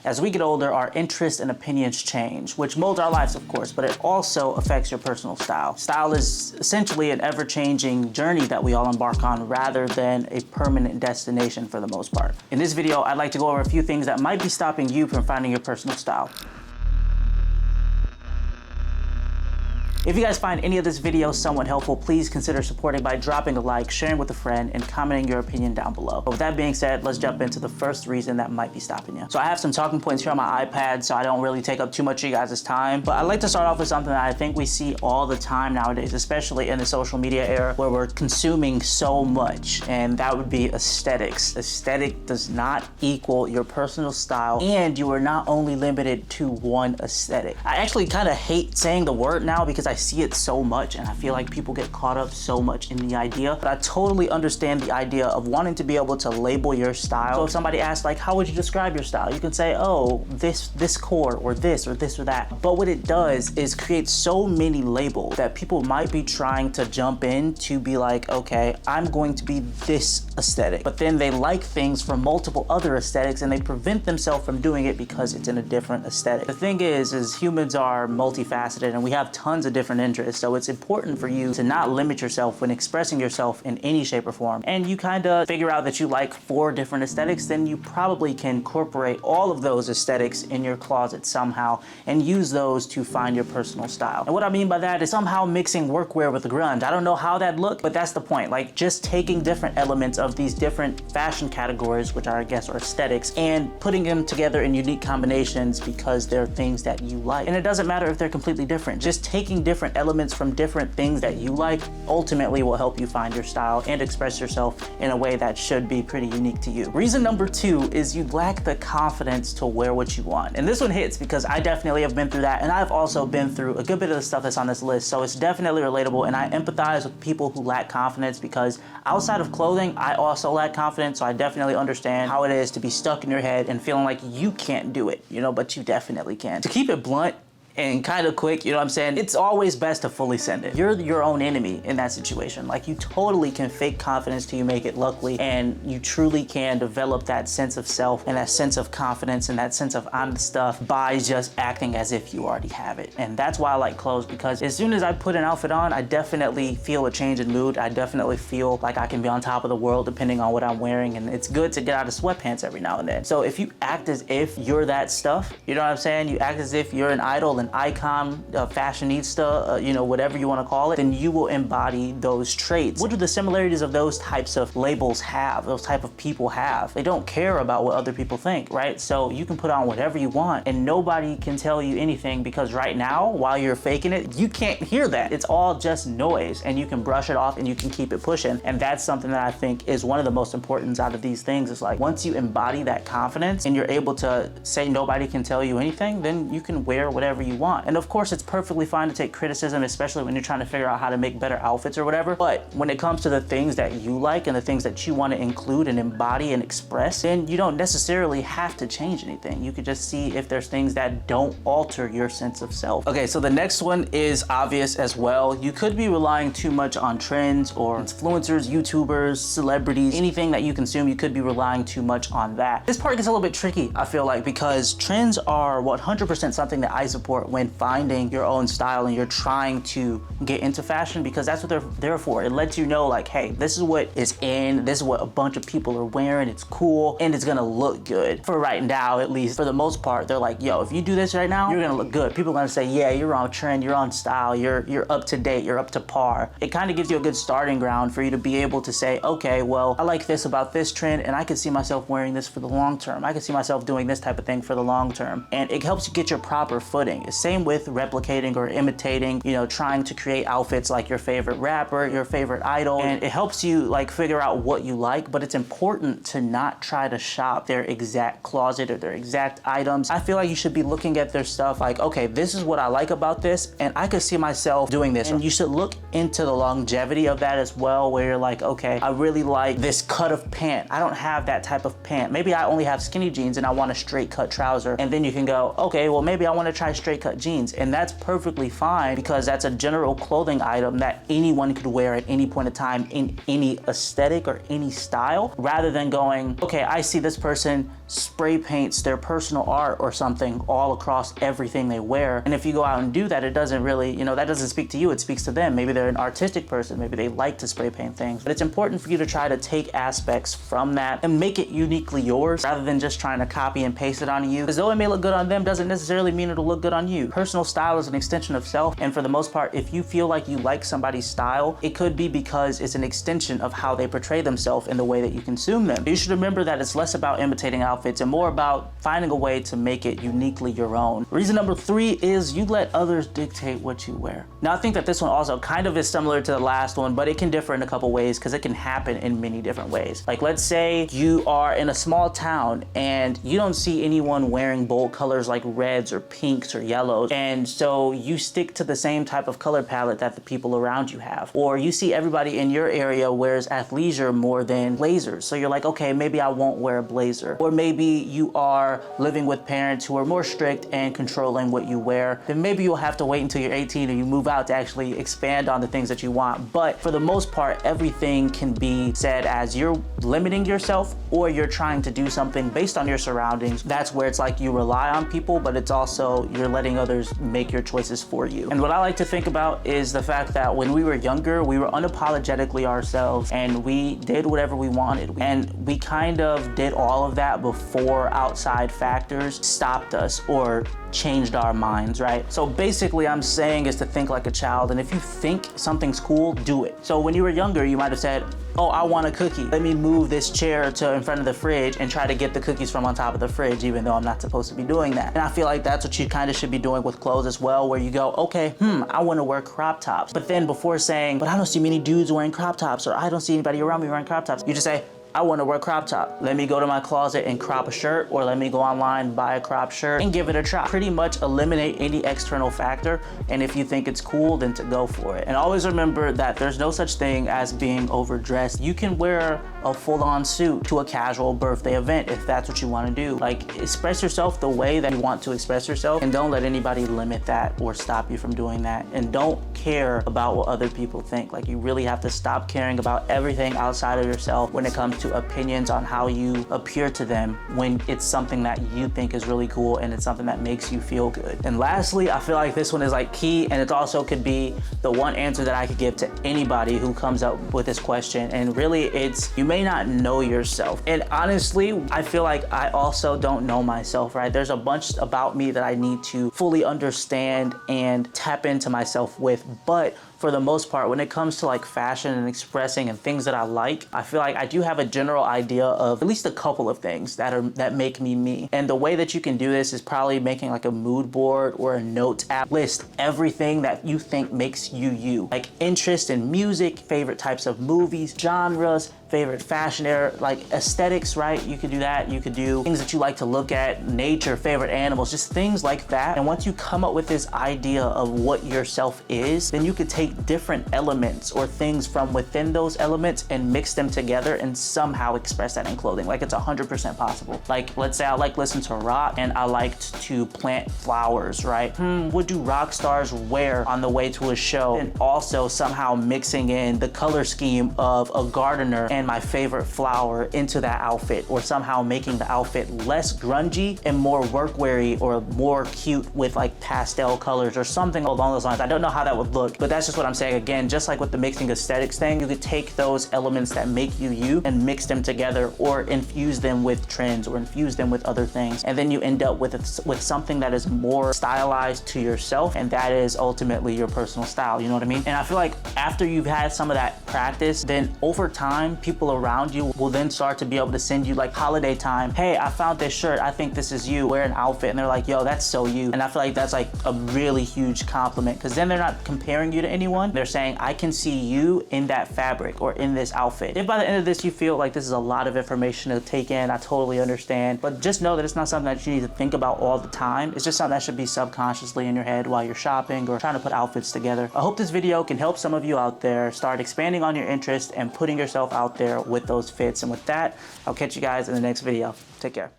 As we get older, our interests and opinions change, which molds our lives, of course, but it also affects your personal style. Style is essentially an ever-changing journey that we all embark on rather than a permanent destination for the most part. In this video, I'd like to go over a few things that might be stopping you from finding your personal style. If you guys find any of this video somewhat helpful, please consider supporting by dropping a like, sharing with a friend, and commenting your opinion down below. But with that being said, let's jump into the first reason that might be stopping you. So I have some talking points here on my iPad, so I don't really take up too much of you guys' time. But I'd like to start off with something that I think we see all the time nowadays, especially in the social media era where we're consuming so much, and that would be aesthetics. Aesthetic does not equal your personal style, and you are not only limited to one aesthetic. I actually kind of hate saying the word now because I see it so much and I feel like people get caught up so much in the idea, but I totally understand the idea of wanting to be able to label your style. So if somebody asks like, how would you describe your style? You can say, oh, this chord or this or that. But what it does is create so many labels that people might be trying to jump in to be like, okay, I'm going to be this aesthetic. But then they like things from multiple other aesthetics and they prevent themselves from doing it because it's in a different aesthetic. The thing is humans are multifaceted and we have tons of different interests. So it's important for you to not limit yourself when expressing yourself in any shape or form. And you kind of figure out that you like 4 different aesthetics, then you probably can incorporate all of those aesthetics in your closet somehow and use those to find your personal style. And what I mean by that is somehow mixing workwear with grunge. I don't know how that looked, but that's the point. Like just taking different elements of these different fashion categories, which are, I guess, are aesthetics, and putting them together in unique combinations because they're things that you like. And it doesn't matter if they're completely different. Just taking different elements from different things that you like ultimately will help you find your style and express yourself in a way that should be pretty unique to you. Reason number 2 is you lack the confidence to wear what you want. And this one hits because I definitely have been through that, and I've also been through a good bit of the stuff that's on this list, so it's definitely relatable, and I empathize with people who lack confidence because outside of clothing, I also lack confidence, so I definitely understand how it is to be stuck in your head and feeling like you can't do it, you know, but you definitely can. To keep it blunt and kind of quick, you know what I'm saying? It's always best to fully send it. You're your own enemy in that situation. Like you totally can fake confidence till you make it luckily, and you truly can develop that sense of self and that sense of confidence and that sense of I'm the stuff by just acting as if you already have it. And that's why I like clothes, because as soon as I put an outfit on, I definitely feel a change in mood. I definitely feel like I can be on top of the world depending on what I'm wearing, and it's good to get out of sweatpants every now and then. So if you act as if you're that stuff, you know what I'm saying? You act as if you're an idol, an icon, fashionista, you know, whatever you want to call it, then you will embody those traits. What do the similarities of those types of labels have, those type of people have? They don't care about what other people think, right? So you can put on whatever you want and nobody can tell you anything, because right now, while you're faking it, you can't hear that. It's all just noise, and you can brush it off and you can keep it pushing. And that's something that I think is one of the most important out of these things. It's like once you embody that confidence and you're able to say nobody can tell you anything, then you can wear whatever you want. And of course, it's perfectly fine to take criticism, especially when you're trying to figure out how to make better outfits or whatever. But when it comes to the things that you like and the things that you want to include and embody and express, then you don't necessarily have to change anything. You could just see if there's things that don't alter your sense of self. Okay, so the next one is obvious as well. You could be relying too much on trends or influencers, YouTubers, celebrities, anything that you consume, you could be relying too much on that. This part gets a little bit tricky, I feel like, because trends are 100% something that I support when finding your own style and you're trying to get into fashion, because that's what they're there for. It lets you know like, hey, this is what is in, this is what a bunch of people are wearing, it's cool, and it's gonna look good. For right now, at least, for the most part, they're like, yo, if you do this right now, you're gonna look good. People are gonna say, yeah, you're on trend, you're on style, you're up to date, you're up to par. It kind of gives you a good starting ground for you to be able to say, okay, well, I like this about this trend, and I can see myself wearing this for the long term. I can see myself doing this type of thing for the long term. And it helps you get your proper footing. The same with replicating or imitating, you know, trying to create outfits like your favorite rapper, your favorite idol, and it helps you like figure out what you like. But it's important to not try to shop their exact closet or their exact items. I feel like you should be looking at their stuff like, okay, this is what I like about this, and I could see myself doing this. And you should look into the longevity of that as well, where you're like, okay, I really like this cut of pant. I don't have that type of pant. Maybe I only have skinny jeans and I want a straight cut trouser. And then you can go, okay, well, maybe I want to try straight cut jeans. And that's perfectly fine, because that's a general clothing item that anyone could wear at any point in time in any aesthetic or any style, rather than going, okay, I see this person spray paints their personal art or something all across everything they wear. And if you go out and do that, it doesn't really, you know, that doesn't speak to you, it speaks to them. Maybe they're an artistic person, maybe they like to spray paint things. But it's important for you to try to take aspects from that and make it uniquely yours rather than just trying to copy and paste it on you. Because though it may look good on them, doesn't necessarily mean it'll look good on you. Personal style is an extension of self, and for the most part, if you feel like you like somebody's style, it could be because it's an extension of how they portray themselves in the way that you consume them. You should remember that it's less about imitating outfits and more about finding a way to make it uniquely your own. Reason number 3 is you let others dictate what you wear. Now, I think that this one also kind of is similar to the last one, but it can differ in a couple ways because it can happen in many different ways. Like, let's say you are in a small town and you don't see anyone wearing bold colors like reds or pinks or yellows, and so you stick to the same type of color palette that the people around you have. Or you see everybody in your area wears athleisure more than blazers, so you're like, okay, maybe I won't wear a blazer. Or maybe you are living with parents who are more strict and controlling what you wear, then maybe you'll have to wait until you're 18 and you move out to actually expand on the things that you want. But for the most part, everything can be said as you're limiting yourself or you're trying to do something based on your surroundings. That's where it's like you rely on people, but it's also you're letting others make your choices for you. And what I like to think about is the fact that when we were younger, we were unapologetically ourselves and we did whatever we wanted. And we kind of did all of that before outside factors stopped us or changed our minds, right? So basically I'm saying is to think like a child, and if you think something's cool, do it. So when you were younger, you might have said, oh, I want a cookie. Let me move this chair to in front of the fridge and try to get the cookies from on top of the fridge, even though I'm not supposed to be doing that. And I feel like that's what you kind of should be doing with clothes as well, where you go, okay, I want to wear crop tops. But then before saying, but I don't see many dudes wearing crop tops, or I don't see anybody around me wearing crop tops, you just say, I want to wear crop top. Let me go to my closet and crop a shirt, or let me go online, buy a crop shirt and give it a try. Pretty much eliminate any external factor. And if you think it's cool, then to go for it. And always remember that there's no such thing as being overdressed. You can wear a full-on suit to a casual birthday event if that's what you want to do. Like, express yourself the way that you want to express yourself, and don't let anybody limit that or stop you from doing that. And don't care about what other people think. Like, you really have to stop caring about everything outside of yourself when it comes to opinions on how you appear to them, when it's something that you think is really cool and it's something that makes you feel good. And lastly, I feel like this one is like key, and it also could be the one answer that I could give to anybody who comes up with this question. And really, it's, you may not know yourself. And honestly, I feel like I also don't know myself, right? There's a bunch about me that I need to fully understand and tap into myself with. But for the most part, when it comes to like fashion and expressing and things that I like, I feel like I do have a general idea of at least a couple of things that make me me. And the way that you can do this is probably making like a mood board or a notes app. List everything that you think makes you you. Like interest in music, favorite types of movies, genres, favorite fashion era, like aesthetics, right? You could do that. You could do things that you like to look at, nature, favorite animals, just things like that. And once you come up with this idea of what yourself is, then you could take different elements or things from within those elements and mix them together and somehow express that in clothing. Like, it's 100% possible. Like, let's say I like listen to rock and I liked to plant flowers, right? What do rock stars wear on the way to a show? And also somehow mixing in the color scheme of a gardener and my favorite flower into that outfit, or somehow making the outfit less grungy and more workweary or more cute with like pastel colors or something along those lines. I don't know how that would look, but that's just what I'm saying. Again, just like with the mixing aesthetics thing, you could take those elements that make you you and mix them together, or infuse them with trends, or infuse them with other things, and then you end up with something that is more stylized to yourself, and that is ultimately your personal style. You know what I mean? And I feel like after you've had some of that practice, then over time, people around you will then start to be able to send you, like holiday time, hey, I found this shirt, I think this is you, wear an outfit, and they're like, yo, that's so you. And I feel like that's like a really huge compliment, because then they're not comparing you to anyone. They're saying, I can see you in that fabric or in this outfit. If by the end of this you feel like this is a lot of information to take in, I totally understand, but just know that it's not something that you need to think about all the time. It's just something that should be subconsciously in your head while you're shopping or trying to put outfits together. I hope this video can help some of you out there start expanding on your interest and putting yourself out there with those fits. And with that, I'll catch you guys in the next video. Take care.